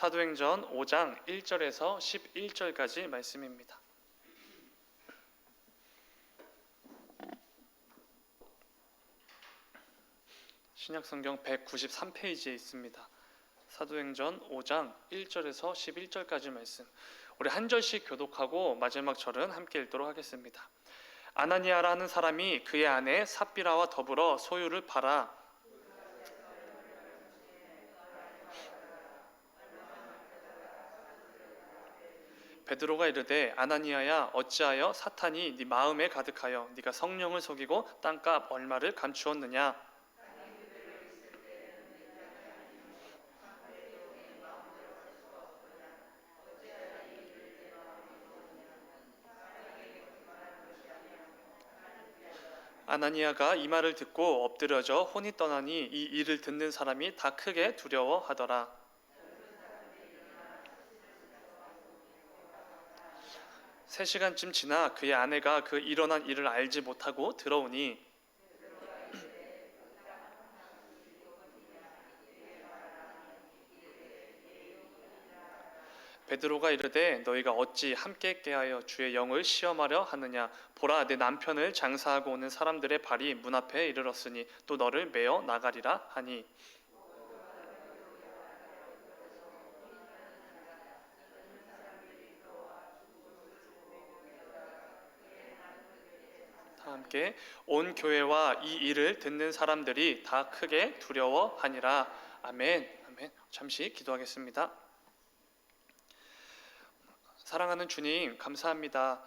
사도행전 5장 1절에서 11절까지 말씀입니다. 신약성경 193페이지에 있습니다. 사도행전 5장 1절에서 11절까지 말씀. 우리 한 절씩 교독하고 마지막 절은 함께 읽도록 하겠습니다. 아나니아라는 사람이 그의 아내 삽비라와 더불어 소유를 팔아 베드로가 이르되 아나니아야 어찌하여 사탄이 네 마음에 가득하여 네가 성령을 속이고 땅값 얼마를 감추었느냐. 아나니아가 이 말을 듣고 엎드려져 혼이 떠나니 이 일을 듣는 사람이 다 크게 두려워하더라. 3시간쯤 지나 그의 아내가 그 일어난 일을 알지 못하고 들어오니 베드로가 이르되 너희가 어찌 함께 깨하여 주의 영을 시험하려 하느냐. 보라, 내 남편을 장사하고 오는 사람들의 발이 문 앞에 이르렀으니 또 너를 메어 나가리라 하니. 다 함께 온 교회와 이 일을 듣는 사람들이 다 크게 두려워하니라. 아멘. 아멘. 잠시 기도하겠습니다. 사랑하는 주님, 감사합니다.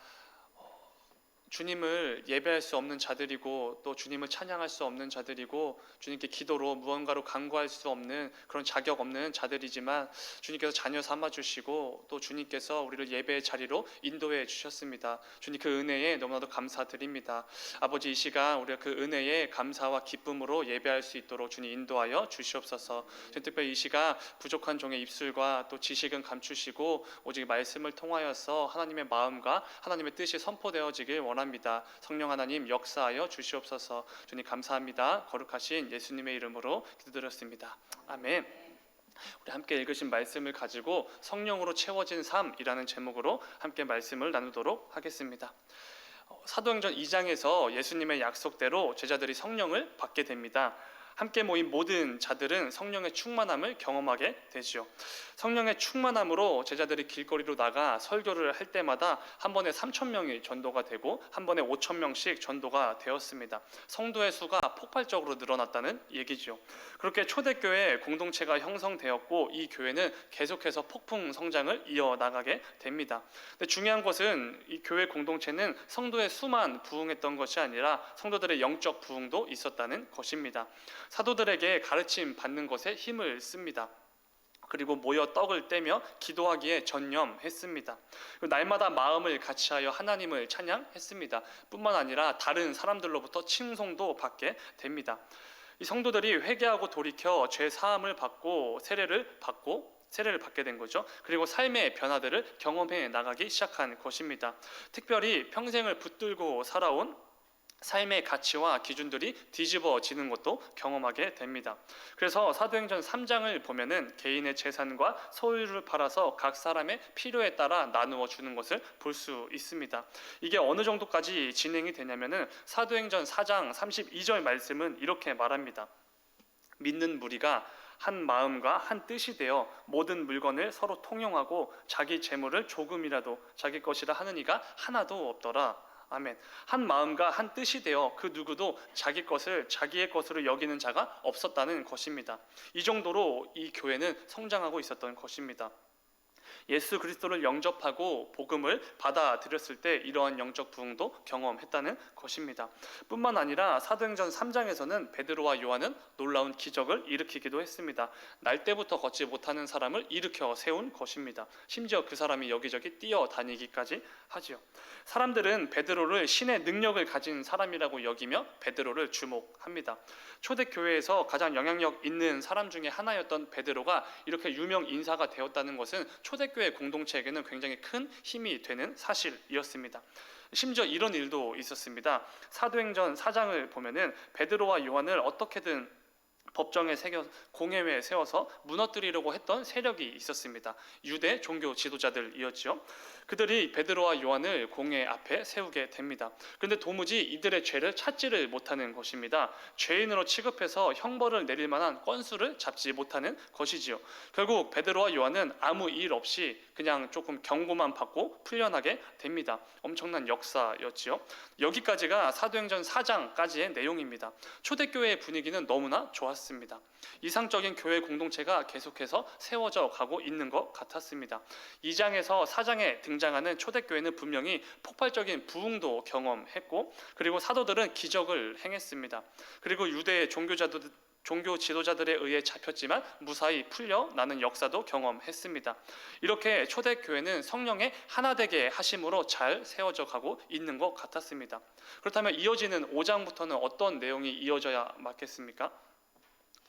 주님을 예배할 수 없는 자들이고 또 주님을 찬양할 수 없는 자들이고 주님께 기도로 무언가로 간구할 수 없는 그런 자격 없는 자들이지만 주님께서 자녀 삼아주시고 또 주님께서 우리를 예배의 자리로 인도해 주셨습니다. 주님 그 은혜에 너무나도 감사드립니다. 아버지, 이 시간 우리가 그 은혜에 감사와 기쁨으로 예배할 수 있도록 주님 인도하여 주시옵소서. 주님 특별히 이 시간 부족한 종의 입술과 또 지식은 감추시고 오직 말씀을 통하여서 하나님의 마음과 하나님의 뜻이 선포되어지길 원합니다. 성령 하나님 역사하여 주시옵소서. 주님 감사합니다. 거룩하신 예수님의 이름으로 기도드렸습니다. 아멘. 우리 함께 읽으신 말씀을 가지고 성령으로 채워진 삶이라는 제목으로 함께 말씀을 나누도록 하겠습니다. 사도행전 2장에서 예수님의 약속대로 제자들이 성령을 받게 됩니다. 함께 모인 모든 자들은 성령의 충만함을 경험하게 되죠. 성령의 충만함으로 제자들이 길거리로 나가 설교를 할 때마다 한 번에 3,000명이 전도가 되고 한 번에 5,000명씩 전도가 되었습니다. 성도의 수가 폭발적으로 늘어났다는 얘기죠. 그렇게 초대교회 공동체가 형성되었고 이 교회는 계속해서 폭풍 성장을 이어나가게 됩니다. 근데 중요한 것은 이 교회 공동체는 성도의 수만 부흥했던 것이 아니라 성도들의 영적 부흥도 있었다는 것입니다. 사도들에게 가르침 받는 것에 힘을 씁니다. 그리고 모여 떡을 떼며 기도하기에 전념했습니다. 날마다 마음을 같이하여 하나님을 찬양했습니다. 뿐만 아니라 다른 사람들로부터 칭송도 받게 됩니다. 이 성도들이 회개하고 돌이켜 죄 사함을 받고 세례를 받게 된 거죠. 그리고 삶의 변화들을 경험해 나가기 시작한 것입니다. 특별히 평생을 붙들고 살아온 삶의 가치와 기준들이 뒤집어지는 것도 경험하게 됩니다. 그래서 사도행전 3장을 보면은 개인의 재산과 소유를 팔아서 각 사람의 필요에 따라 나누어 주는 것을 볼 수 있습니다. 이게 어느 정도까지 진행이 되냐면은 사도행전 4장 32절 말씀은 이렇게 말합니다. 믿는 무리가 한 마음과 한 뜻이 되어 모든 물건을 서로 통용하고 자기 재물을 조금이라도 자기 것이라 하는 이가 하나도 없더라. 아멘. 한 마음과 한 뜻이 되어 그 누구도 자기 것을 자기의 것으로 여기는 자가 없었다는 것입니다. 이 정도로 이 교회는 성장하고 있었던 것입니다. 예수 그리스도를 영접하고 복음을 받아들였을 때 이러한 영적 부흥도 경험했다는 것입니다. 뿐만 아니라 사도행전 3장에서는 베드로와 요한은 놀라운 기적을 일으키기도 했습니다. 날 때부터 걷지 못하는 사람을 일으켜 세운 것입니다. 심지어 그 사람이 여기저기 뛰어다니기까지 하지요. 사람들은 베드로를 신의 능력을 가진 사람이라고 여기며 베드로를 주목합니다. 초대교회에서 가장 영향력 있는 사람 중에 하나였던 베드로가 이렇게 유명 인사가 되었다는 것은 초대교회 공동체에게는 굉장히 큰 힘이 되는 사실이었습니다. 심지어 이런 일도 있었습니다. 사도행전 4장을 보면은 베드로와 요한을 어떻게든 법정에 공회에 세워서 무너뜨리려고 했던 세력이 있었습니다. 유대 종교 지도자들이었죠. 그들이 베드로와 요한을 공회 앞에 세우게 됩니다. 그런데 도무지 이들의 죄를 찾지를 못하는 것입니다. 죄인으로 취급해서 형벌을 내릴 만한 건수를 잡지 못하는 것이지요. 결국 베드로와 요한은 아무 일 없이 그냥 조금 경고만 받고 풀려나게 됩니다. 엄청난 역사였지요. 여기까지가 사도행전 4장까지의 내용입니다. 초대교회의 분위기는 너무나 좋았습니다. 이상적인 교회 공동체가 계속해서 세워져 가고 있는 것 같았습니다. 2장에서 4장에 등장하는 초대교회는 분명히 폭발적인 부흥도 경험했고, 그리고 사도들은 기적을 행했습니다. 그리고 유대의 종교 지도자들에 의해 잡혔지만 무사히 풀려나는 역사도 경험했습니다. 이렇게 초대교회는 성령의 하나되게 하심으로 잘 세워져 가고 있는 것 같았습니다. 그렇다면 이어지는 5장부터는 어떤 내용이 이어져야 맞겠습니까?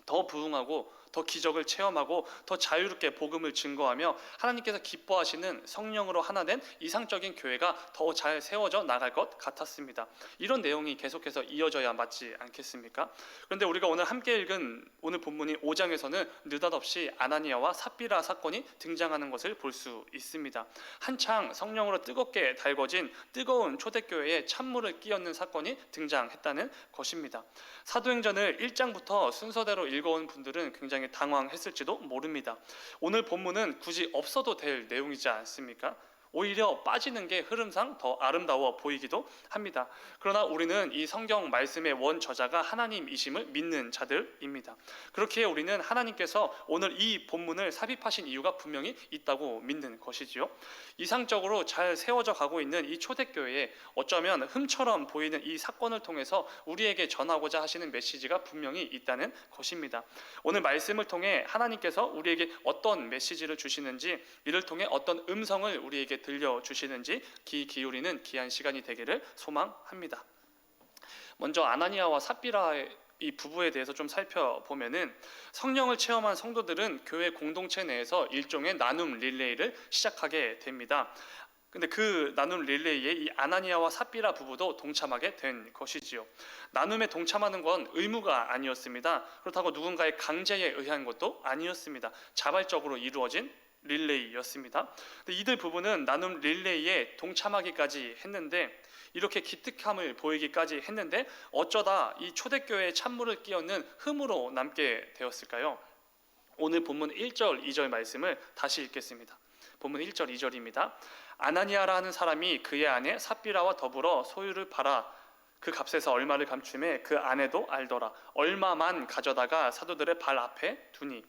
더 부흥하고 더 기적을 체험하고 더 자유롭게 복음을 증거하며 하나님께서 기뻐하시는 성령으로 하나 된 이상적인 교회가 더 잘 세워져 나갈 것 같았습니다. 이런 내용이 계속해서 이어져야 맞지 않겠습니까? 그런데 우리가 오늘 함께 읽은 오늘 본문인 5장에서는 느닷없이 아나니아와 삽비라 사건이 등장하는 것을 볼 수 있습니다. 한창 성령으로 뜨겁게 달궈진 뜨거운 초대교회에 찬물을 끼얹는 사건이 등장했다는 것입니다. 사도행전을 1장부터 순서대로 읽어온 분들은 굉장히 당황했을지도 모릅니다. 오늘 본문은 굳이 없어도 될 내용이지 않습니까? 오히려 빠지는 게 흐름상 더 아름다워 보이기도 합니다. 그러나 우리는 이 성경 말씀의 원저자가 하나님이심을 믿는 자들입니다. 그렇기에 우리는 하나님께서 오늘 이 본문을 삽입하신 이유가 분명히 있다고 믿는 것이지요. 이상적으로 잘 세워져 가고 있는 이 초대교회에 어쩌면 흠처럼 보이는 이 사건을 통해서 우리에게 전하고자 하시는 메시지가 분명히 있다는 것입니다. 오늘 말씀을 통해 하나님께서 우리에게 어떤 메시지를 주시는지, 이를 통해 어떤 음성을 우리에게 들려주시는지 귀 기울이는 귀한 시간이 되기를 소망합니다. 먼저 아나니아와 삽비라의 이 부부에 대해서 좀 살펴보면은, 성령을 체험한 성도들은 교회 공동체 내에서 일종의 나눔 릴레이를 시작하게 됩니다. 근데 그 나눔 릴레이에 이 아나니아와 삽비라 부부도 동참하게 된 것이지요. 나눔에 동참하는 건 의무가 아니었습니다. 그렇다고 누군가의 강제에 의한 것도 아니었습니다. 자발적으로 이루어진 릴레이였습니다. 근데 이들 부부는 나눔 릴레이에 동참하기까지 했는데, 이렇게 기특함을 보이기까지 했는데 어쩌다 이 초대교회에 찬물을 끼얹는 흠으로 남게 되었을까요? 오늘 본문 1절 2절 말씀을 다시 읽겠습니다. 본문 1절 2절입니다. 아나니아라는 사람이 그의 아내 삽비라와 더불어 소유를 팔아 그 값에서 얼마를 감추매 그 아내도 알더라. 얼마만 가져다가 사도들의 발 앞에 두니.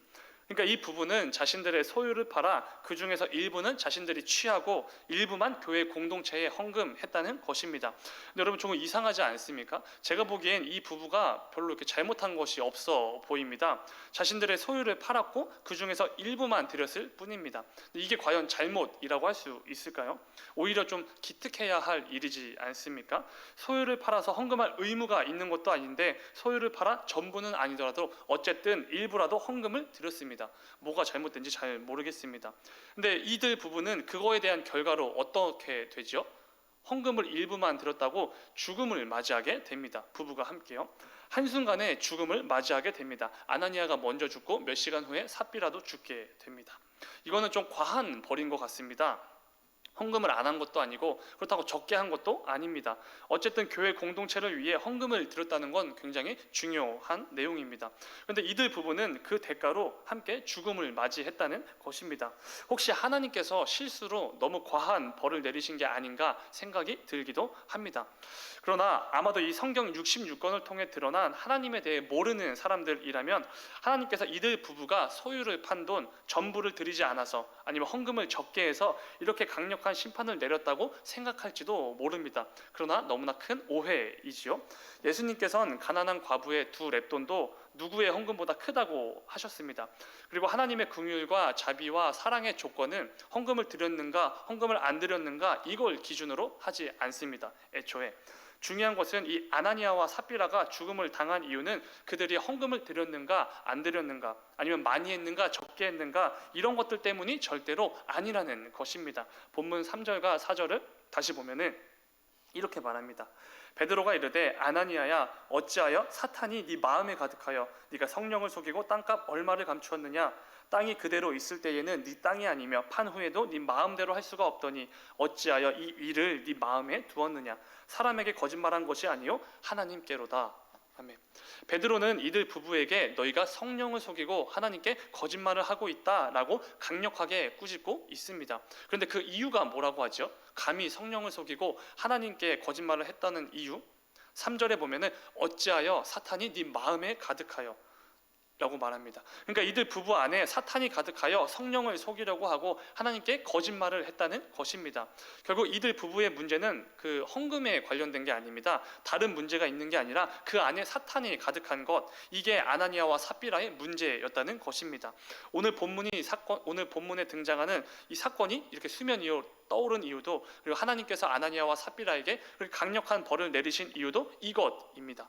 그러니까 이 부부는 자신들의 소유를 팔아 그 중에서 일부는 자신들이 취하고 일부만 교회 공동체에 헌금했다는 것입니다. 근데 여러분 조금 이상하지 않습니까? 제가 보기엔 이 부부가 별로 이렇게 잘못한 것이 없어 보입니다. 자신들의 소유를 팔았고 그 중에서 일부만 드렸을 뿐입니다. 근데 이게 과연 잘못이라고 할 수 있을까요? 오히려 좀 기특해야 할 일이지 않습니까? 소유를 팔아서 헌금할 의무가 있는 것도 아닌데 소유를 팔아 전부는 아니더라도 어쨌든 일부라도 헌금을 드렸습니다. 뭐가 잘못된지 잘 모르겠습니다. 근데 이들 부부는 그거에 대한 결과로 어떻게 되죠? 헌금을 일부만 드렸다고 죽음을 맞이하게 됩니다. 부부가 함께요. 한순간에 죽음을 맞이하게 됩니다. 아나니아가 먼저 죽고 몇 시간 후에 삽비라도 죽게 됩니다. 이거는 좀 과한 벌인 것 같습니다. 헌금을 안 한 것도 아니고 그렇다고 적게 한 것도 아닙니다. 어쨌든 교회 공동체를 위해 헌금을 드렸다는 건 굉장히 중요한 내용입니다. 그런데 이들 부부는 그 대가로 함께 죽음을 맞이했다는 것입니다. 혹시 하나님께서 실수로 너무 과한 벌을 내리신 게 아닌가 생각이 들기도 합니다. 그러나 아마도 이 성경 66권을 통해 드러난 하나님에 대해 모르는 사람들이라면 하나님께서 이들 부부가 소유를 판 돈 전부를 드리지 않아서 아니면 헌금을 적게 해서 이렇게 강력한 심판을 내렸다고 생각할지도 모릅니다. 그러나 너무나 큰 오해이지요. 예수님께서는 가난한 과부의 2 렙돈도 누구의 헌금보다 크다고 하셨습니다. 그리고 하나님의 긍휼과 자비와 사랑의 조건은 헌금을 드렸는가 헌금을 안 드렸는가 이걸 기준으로 하지 않습니다. 애초에 중요한 것은 이 아나니아와 삽비라가 죽음을 당한 이유는 그들이 헌금을 드렸는가 안 드렸는가 아니면 많이 했는가 적게 했는가 이런 것들 때문이 절대로 아니라는 것입니다. 본문 3절과 4절을 다시 보면은 이렇게 말합니다. 베드로가 이르되 아나니아야 어찌하여 사탄이 네 마음에 가득하여 네가 성령을 속이고 땅값 얼마를 감추었느냐. 땅이 그대로 있을 때에는 네 땅이 아니며 판 후에도 네 마음대로 할 수가 없더니 어찌하여 이 일을 네 마음에 두었느냐. 사람에게 거짓말한 것이 아니요 하나님께로다. 아멘. 베드로는 이들 부부에게 너희가 성령을 속이고 하나님께 거짓말을 하고 있다라고 강력하게 꾸짖고 있습니다. 그런데 그 이유가 뭐라고 하죠? 감히 성령을 속이고 하나님께 거짓말을 했다는 이유? 3절에 보면은 어찌하여 사탄이 네 마음에 가득하여 라고 말합니다. 그러니까 이들 부부 안에 사탄이 가득하여 성령을 속이려고 하고 하나님께 거짓말을 했다는 것입니다. 결국 이들 부부의 문제는 그 헌금에 관련된 게 아닙니다. 다른 문제가 있는 게 아니라 그 안에 사탄이 가득한 것, 이게 아나니아와 삽비라의 문제였다는 것입니다. 오늘 본문에 등장하는 이 사건이 이렇게 수면 위로 떠오른 이유도, 그리고 하나님께서 아나니아와 삽비라에게 그렇게 강력한 벌을 내리신 이유도 이것입니다.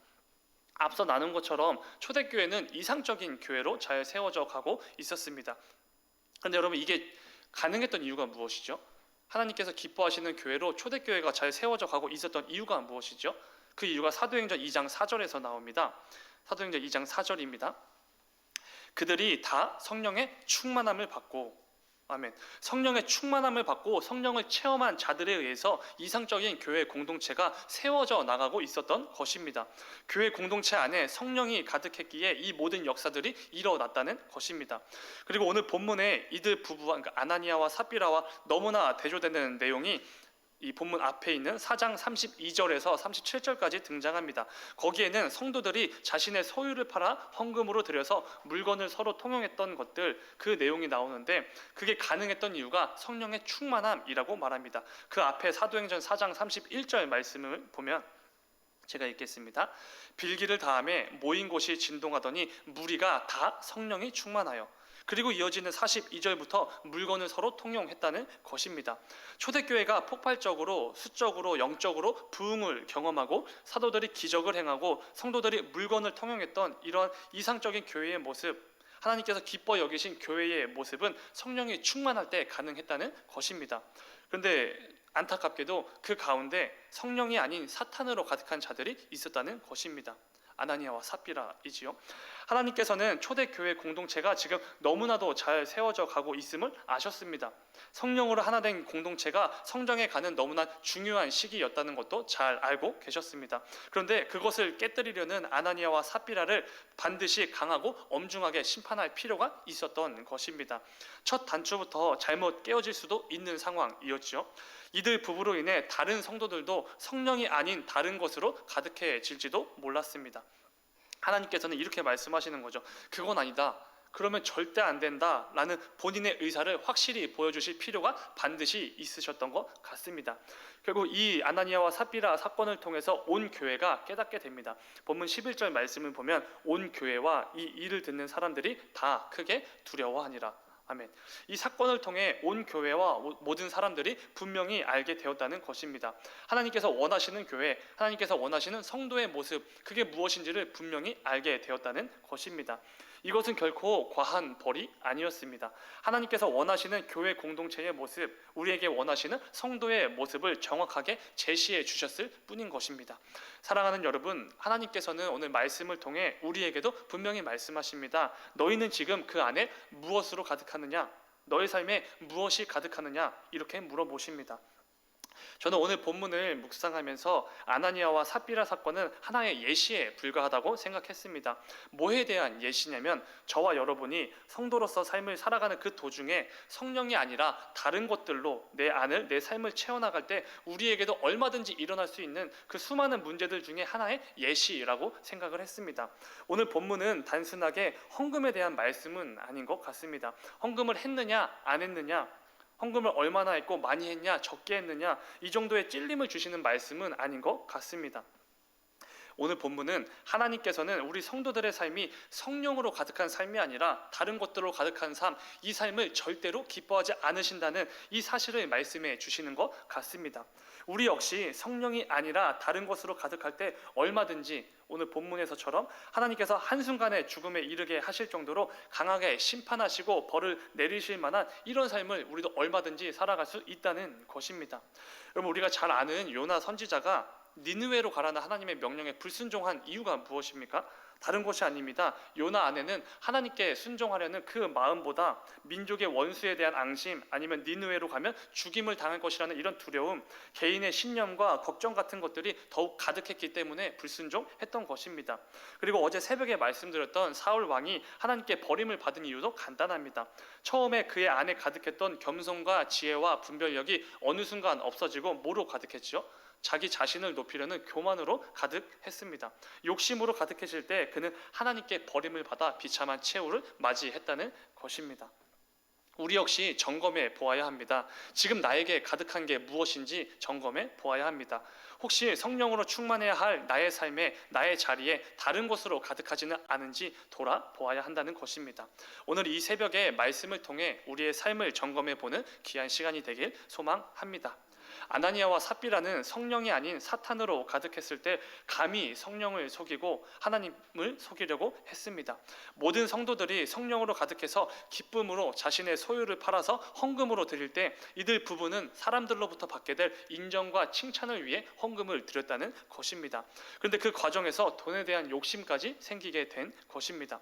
앞서 나눈 것처럼 초대교회는 이상적인 교회로 잘 세워져 가고 있었습니다. 그런데 여러분, 이게 가능했던 이유가 무엇이죠? 하나님께서 기뻐하시는 교회로 초대교회가 잘 세워져 가고 있었던 이유가 무엇이죠? 그 이유가 사도행전 2장 4절에서 나옵니다. 사도행전 2장 4절입니다. 그들이 다 성령의 충만함을 받고, 아멘. 성령의 충만함을 받고 성령을 체험한 자들에 의해서 이상적인 교회 공동체가 세워져 나가고 있었던 것입니다. 교회 공동체 안에 성령이 가득했기에 이 모든 역사들이 일어났다는 것입니다. 그리고 오늘 본문에 이들 부부와, 그러니까 아나니아와 삽비라와 너무나 대조되는 내용이 이 본문 앞에 있는 4장 32절에서 37절까지 등장합니다. 거기에는 성도들이 자신의 소유를 팔아 헌금으로 들여서 물건을 서로 통용했던 것들, 그 내용이 나오는데 그게 가능했던 이유가 성령의 충만함이라고 말합니다. 그 앞에 사도행전 4장 31절 말씀을 보면 제가 읽겠습니다. 빌기를 다음에 모인 곳이 진동하더니 무리가 다 성령이 충만하여, 그리고 이어지는 42절부터 물건을 서로 통용했다는 것입니다. 초대교회가 폭발적으로 수적으로 영적으로 부흥을 경험하고 사도들이 기적을 행하고 성도들이 물건을 통용했던 이런 이상적인 교회의 모습, 하나님께서 기뻐 여기신 교회의 모습은 성령이 충만할 때 가능했다는 것입니다. 그런데 안타깝게도 그 가운데 성령이 아닌 사탄으로 가득한 자들이 있었다는 것입니다. 아나니아와 삽비라이지요. 하나님께서는 초대교회 공동체가 지금 너무나도 잘 세워져 가고 있음을 아셨습니다. 성령으로 하나 된 공동체가 성장해 가는 너무나 중요한 시기였다는 것도 잘 알고 계셨습니다. 그런데 그것을 깨뜨리려는 아나니아와 삽비라를 반드시 강하고 엄중하게 심판할 필요가 있었던 것입니다. 첫 단추부터 잘못 깨어질 수도 있는 상황이었죠. 이들 부부로 인해 다른 성도들도 성령이 아닌 다른 것으로 가득해질지도 몰랐습니다. 하나님께서는 이렇게 말씀하시는 거죠. 그건 아니다. 그러면 절대 안 된다 라는 본인의 의사를 확실히 보여주실 필요가 반드시 있으셨던 것 같습니다. 결국 이 아나니아와 삽비라 사건을 통해서 온 교회가 깨닫게 됩니다. 본문 11절 말씀을 보면 온 교회와 이 일을 듣는 사람들이 다 크게 두려워하니라. 아멘. 이 사건을 통해 온 교회와 모든 사람들이 분명히 알게 되었다는 것입니다. 하나님께서 원하시는 교회, 하나님께서 원하시는 성도의 모습, 그게 무엇인지를 분명히 알게 되었다는 것입니다. 이것은 결코 과한 벌이 아니었습니다. 하나님께서 원하시는 교회 공동체의 모습, 우리에게 원하시는 성도의 모습을 정확하게 제시해 주셨을 뿐인 것입니다. 사랑하는 여러분, 하나님께서는 오늘 말씀을 통해 우리에게도 분명히 말씀하십니다. 너희는 지금 그 안에 무엇으로 가득하느냐? 너의 삶에 무엇이 가득하느냐? 이렇게 물어보십니다. 저는 오늘 본문을 묵상하면서 아나니아와 삽비라 사건은 하나의 예시에 불과하다고 생각했습니다. 뭐에 대한 예시냐면 저와 여러분이 성도로서 삶을 살아가는 그 도중에 성령이 아니라 다른 것들로 내 삶을 채워나갈 때 우리에게도 얼마든지 일어날 수 있는 그 수많은 문제들 중에 하나의 예시라고 생각을 했습니다. 오늘 본문은 단순하게 헌금에 대한 말씀은 아닌 것 같습니다. 헌금을 했느냐 안 했느냐, 헌금을 얼마나 했고 많이 했냐 적게 했느냐, 이 정도의 찔림을 주시는 말씀은 아닌 것 같습니다. 오늘 본문은 하나님께서는 우리 성도들의 삶이 성령으로 가득한 삶이 아니라 다른 것들로 가득한 삶, 이 삶을 절대로 기뻐하지 않으신다는 이 사실을 말씀해 주시는 것 같습니다. 우리 역시 성령이 아니라 다른 것으로 가득할 때 얼마든지 오늘 본문에서처럼 하나님께서 한순간에 죽음에 이르게 하실 정도로 강하게 심판하시고 벌을 내리실 만한 이런 삶을 우리도 얼마든지 살아갈 수 있다는 것입니다. 여러분, 우리가 잘 아는 요나 선지자가 니느웨로 가라는 하나님의 명령에 불순종한 이유가 무엇입니까? 다른 것이 아닙니다. 요나 안에는 하나님께 순종하려는 그 마음보다 민족의 원수에 대한 앙심, 아니면 니느웨로 가면 죽임을 당할 것이라는 이런 두려움, 개인의 신념과 걱정 같은 것들이 더욱 가득했기 때문에 불순종했던 것입니다. 그리고 어제 새벽에 말씀드렸던 사울 왕이 하나님께 버림을 받은 이유도 간단합니다. 처음에 그의 안에 가득했던 겸손과 지혜와 분별력이 어느 순간 없어지고 뭐로 가득했죠? 자기 자신을 높이려는 교만으로 가득했습니다. 욕심으로 가득해질 때 그는 하나님께 버림을 받아 비참한 최후를 맞이했다는 것입니다. 우리 역시 점검해 보아야 합니다. 지금 나에게 가득한 게 무엇인지 점검해 보아야 합니다. 혹시 성령으로 충만해야 할 나의 삶에, 나의 자리에 다른 것으로 가득하지는 않은지 돌아보아야 한다는 것입니다. 오늘 이 새벽에 말씀을 통해 우리의 삶을 점검해 보는 귀한 시간이 되길 소망합니다. 아나니아와 삽비라는 성령이 아닌 사탄으로 가득했을 때 감히 성령을 속이고 하나님을 속이려고 했습니다. 모든 성도들이 성령으로 가득해서 기쁨으로 자신의 소유를 팔아서 헌금으로 드릴 때 이들 부부는 사람들로부터 받게 될 인정과 칭찬을 위해 헌금을 드렸다는 것입니다. 그런데 그 과정에서 돈에 대한 욕심까지 생기게 된 것입니다.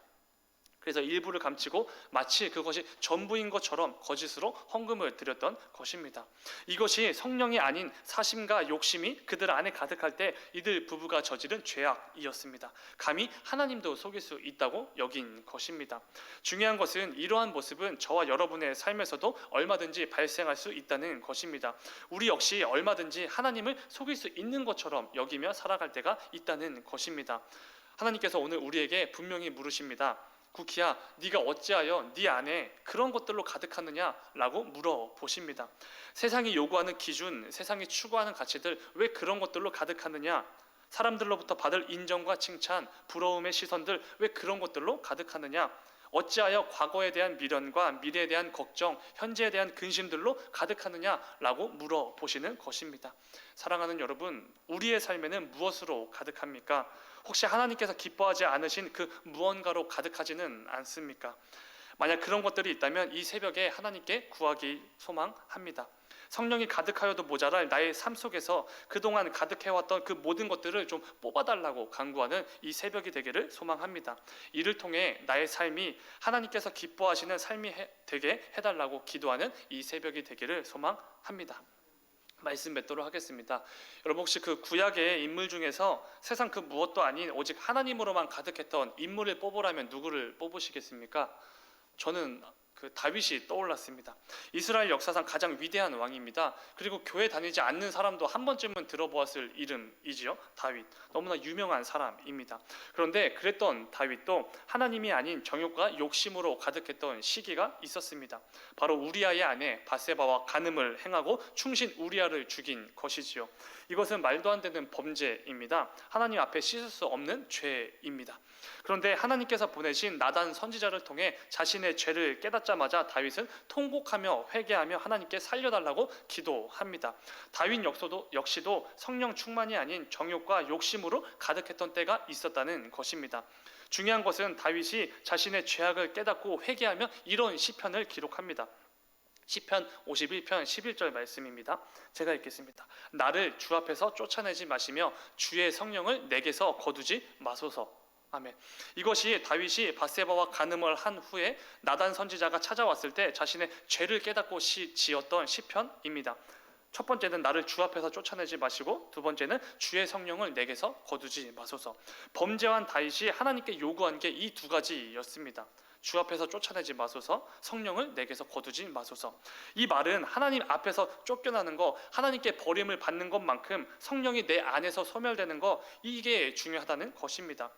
그래서 일부를 감추고 마치 그것이 전부인 것처럼 거짓으로 헌금을 드렸던 것입니다. 이것이 성령이 아닌 사심과 욕심이 그들 안에 가득할 때 이들 부부가 저지른 죄악이었습니다. 감히 하나님도 속일 수 있다고 여긴 것입니다. 중요한 것은 이러한 모습은 저와 여러분의 삶에서도 얼마든지 발생할 수 있다는 것입니다. 우리 역시 얼마든지 하나님을 속일 수 있는 것처럼 여기며 살아갈 때가 있다는 것입니다. 하나님께서 오늘 우리에게 분명히 물으십니다. 구키야, 네가 어찌하여 네 안에 그런 것들로 가득하느냐라고 물어보십니다. 세상이 요구하는 기준, 세상이 추구하는 가치들, 왜 그런 것들로 가득하느냐? 사람들로부터 받을 인정과 칭찬, 부러움의 시선들, 왜 그런 것들로 가득하느냐? 어찌하여 과거에 대한 미련과 미래에 대한 걱정, 현재에 대한 근심들로 가득하느냐라고 물어보시는 것입니다. 사랑하는 여러분, 우리의 삶에는 무엇으로 가득합니까? 혹시 하나님께서 기뻐하지 않으신 그 무언가로 가득하지는 않습니까? 만약 그런 것들이 있다면 이 새벽에 하나님께 구하기 소망합니다. 성령이 가득하여도 모자랄 나의 삶 속에서 그동안 가득해왔던 그 모든 것들을 좀 뽑아달라고 간구하는 이 새벽이 되기를 소망합니다. 이를 통해 나의 삶이 하나님께서 기뻐하시는 삶이 되게 해달라고 기도하는 이 새벽이 되기를 소망합니다. 말씀 맺도록 하겠습니다. 여러분, 혹시 그 구약의 인물 중에서 세상 그 무엇도 아닌 오직 하나님으로만 가득했던 인물을 뽑으라면 누구를 뽑으시겠습니까? 저는 그 다윗이 떠올랐습니다. 이스라엘 역사상 가장 위대한 왕입니다. 그리고 교회 다니지 않는 사람도 한 번쯤은 들어보았을 이름이지요. 다윗. 너무나 유명한 사람입니다. 그런데 그랬던 다윗도 하나님이 아닌 정욕과 욕심으로 가득했던 시기가 있었습니다. 바로 우리아의 아내 밧세바와 간음을 행하고 충신 우리아를 죽인 것이지요. 이것은 말도 안 되는 범죄입니다. 하나님 앞에 씻을 수 없는 죄입니다. 그런데 하나님께서 보내신 나단 선지자를 통해 자신의 죄를 깨닫자마자 다윗은 통곡하며 회개하며 하나님께 살려달라고 기도합니다. 다윗 역시도 성령 충만이 아닌 정욕과 욕심으로 가득했던 때가 있었다는 것입니다. 중요한 것은 다윗이 자신의 죄악을 깨닫고 회개하며 이런 시편을 기록합니다. 시편 51편 11절 말씀입니다. 제가 읽겠습니다. 나를 주 앞에서 쫓아내지 마시며 주의 성령을 내게서 거두지 마소서. 아멘. 이것이 다윗이 밧세바와 간음을 한 후에 나단 선지자가 찾아왔을 때 자신의 죄를 깨닫고 지었던 시편입니다. 첫 번째는 나를 주 앞에서 쫓아내지 마시고, 두 번째는 주의 성령을 내게서 거두지 마소서. 범죄한 다윗이 하나님께 요구한 게 이 두 가지였습니다. 주 앞에서 쫓아내지 마소서, 성령을 내게서 거두지 마소서. 이 말은 하나님 앞에서 쫓겨나는 거, 하나님께 버림을 받는 것만큼 성령이 내 안에서 소멸되는 거, 이게 중요하다는 것입니다.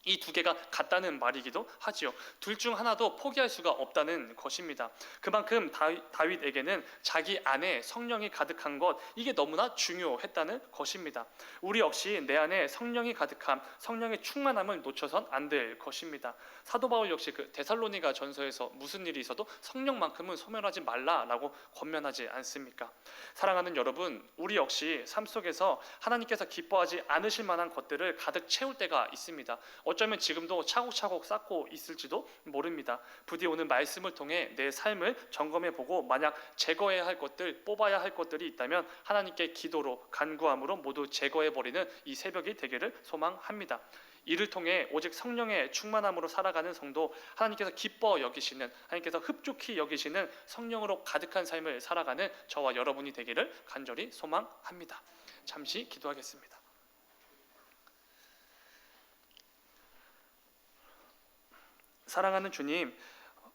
이 두 개가 같다는 말이기도 하지요. 둘 중 하나도 포기할 수가 없다는 것입니다. 그만큼 다윗에게는 자기 안에 성령이 가득한 것, 이게 너무나 중요했다는 것입니다. 우리 역시 내 안에 성령이 가득함, 성령의 충만함을 놓쳐선 안 될 것입니다. 사도 바울 역시 그 데살로니가 전서에서 무슨 일이 있어도 성령만큼은 소멸하지 말라라고 권면하지 않습니까? 사랑하는 여러분, 우리 역시 삶 속에서 하나님께서 기뻐하지 않으실 만한 것들을 가득 채울 때가 있습니다. 어쩌면 지금도 차곡차곡 쌓고 있을지도 모릅니다. 부디 오늘 말씀을 통해 내 삶을 점검해보고 만약 제거해야 할 것들, 뽑아야 할 것들이 있다면 하나님께 기도로 간구함으로 모두 제거해버리는 이 새벽이 되기를 소망합니다. 이를 통해 오직 성령의 충만함으로 살아가는 성도, 하나님께서 기뻐 여기시는, 하나님께서 흡족히 여기시는 성령으로 가득한 삶을 살아가는 저와 여러분이 되기를 간절히 소망합니다. 잠시 기도하겠습니다. 사랑하는 주님,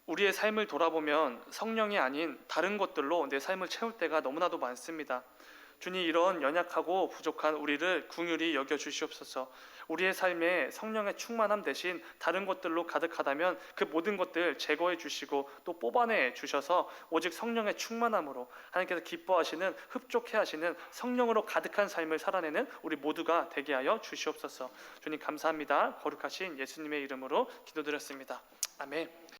우리의 삶을 돌아보면 성령이 아닌 다른 것들로 내 삶을 채울 때가 너무나도 많습니다. 주님, 이런 연약하고 부족한 우리를 긍휼히 여겨 주시옵소서. 우리의 삶에 성령의 충만함 대신 다른 것들로 가득하다면 그 모든 것들 제거해 주시고 또 뽑아내 주셔서 오직 성령의 충만함으로 하나님께서 기뻐하시는, 흡족해 하시는 성령으로 가득한 삶을 살아내는 우리 모두가 되게 하여 주시옵소서. 주님 감사합니다. 거룩하신 예수님의 이름으로 기도드렸습니다. 아멘.